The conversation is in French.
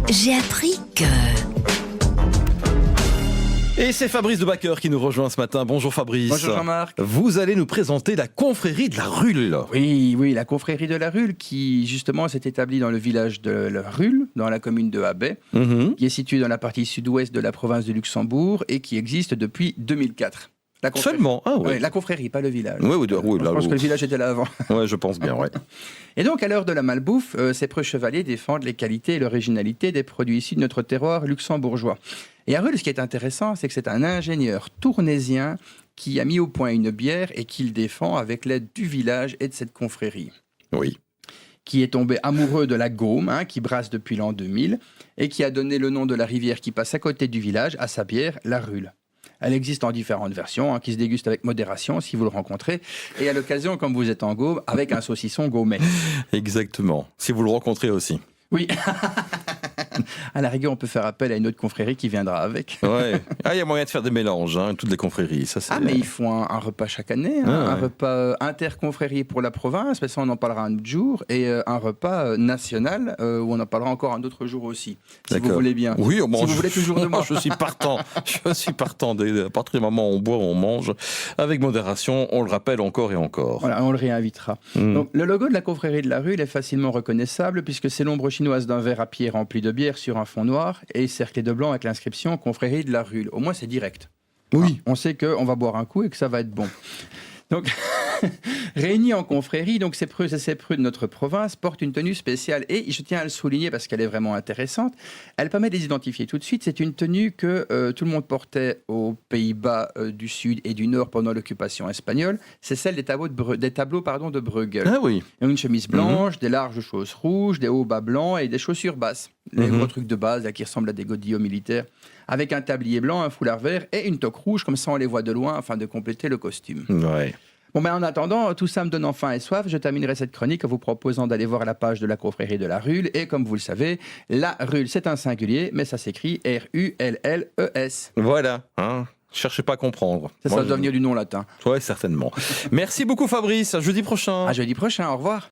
J'ai appris que... Et c'est Fabrice de Backer qui nous rejoint ce matin. Bonjour Fabrice. Bonjour Jean-Marc. Vous allez nous présenter la confrérie de la Rulle. Oui, la confrérie de la Rulle qui justement s'est établie dans le village de la Rulle, dans la commune de Habay, qui est située dans la partie sud-ouest de la province de Luxembourg et qui existe depuis 2004. La confrérie. Seulement, ah oui. Ouais, la confrérie, pas le village. Oui, Je pense que le village était là avant. Ouais, je pense bien, ouais. Et donc, à l'heure de la malbouffe, ces preux chevaliers défendent les qualités et l'originalité des produits issus de notre terroir luxembourgeois. Et à Rulle, ce qui est intéressant, c'est que c'est un ingénieur tournésien qui a mis au point une bière et qui le défend avec l'aide du village et de cette confrérie. Oui. Qui est tombé amoureux de la Gaume, qui brasse depuis l'an 2000, et qui a donné le nom de la rivière qui passe à côté du village à sa bière, la Rulle. Elle existe en différentes versions, qui se dégustent avec modération si vous le rencontrez, et à l'occasion, comme vous êtes en Gaume, avec un saucisson gaumet. Exactement, si vous le rencontrez aussi. Oui. À la rigueur, on peut faire appel à une autre confrérie qui viendra avec. Ouais. Ah, il y a moyen de faire des mélanges, toutes les confréries. Ça, c'est... Mais ils font un repas chaque année, un repas interconfrérie pour la province, mais ça on en parlera un autre jour, et un repas national où on en parlera encore un autre jour aussi, si vous voulez bien. Oui, si vous voulez toujours de moi. Je suis partant. Je suis partant. À partir du moment où on boit, on mange. Avec modération, on le rappelle encore et encore. Voilà, on le réinvitera. Donc, le logo de la confrérie de la Rulle est facilement reconnaissable puisque c'est l'ombre chinoise d'un verre à pied rempli de bière sur un fond noir et cerclé de blanc avec l'inscription confrérie de la Rulle. Au moins, c'est direct. Oui. On sait qu'on va boire un coup et que ça va être bon. Donc, réunis en confrérie, donc ces preux et ces preux de notre province portent une tenue spéciale. Et je tiens à le souligner parce qu'elle est vraiment intéressante. Elle permet de les identifier tout de suite. C'est une tenue que tout le monde portait aux Pays-Bas du Sud et du Nord pendant l'occupation espagnole. C'est celle des tableaux de Bruegel. Ah oui. Une chemise blanche, des larges chausses rouges, des hauts bas blancs et des chaussures basses. Les gros trucs de base là, qui ressemblent à des godillots militaires. Avec un tablier blanc, un foulard vert et une toque rouge, comme ça on les voit de loin afin de compléter le costume. Ouais. Bon, en attendant, tout ça me donne faim et soif. Je terminerai cette chronique en vous proposant d'aller voir la page de la confrérie de la Rulle. Et comme vous le savez, la Rulle, c'est un singulier, mais ça s'écrit R-U-L-L-E-S. Voilà, cherchez pas à comprendre. Ça doit venir du nom latin. Ouais, certainement. Merci beaucoup Fabrice, à jeudi prochain. À jeudi prochain, au revoir.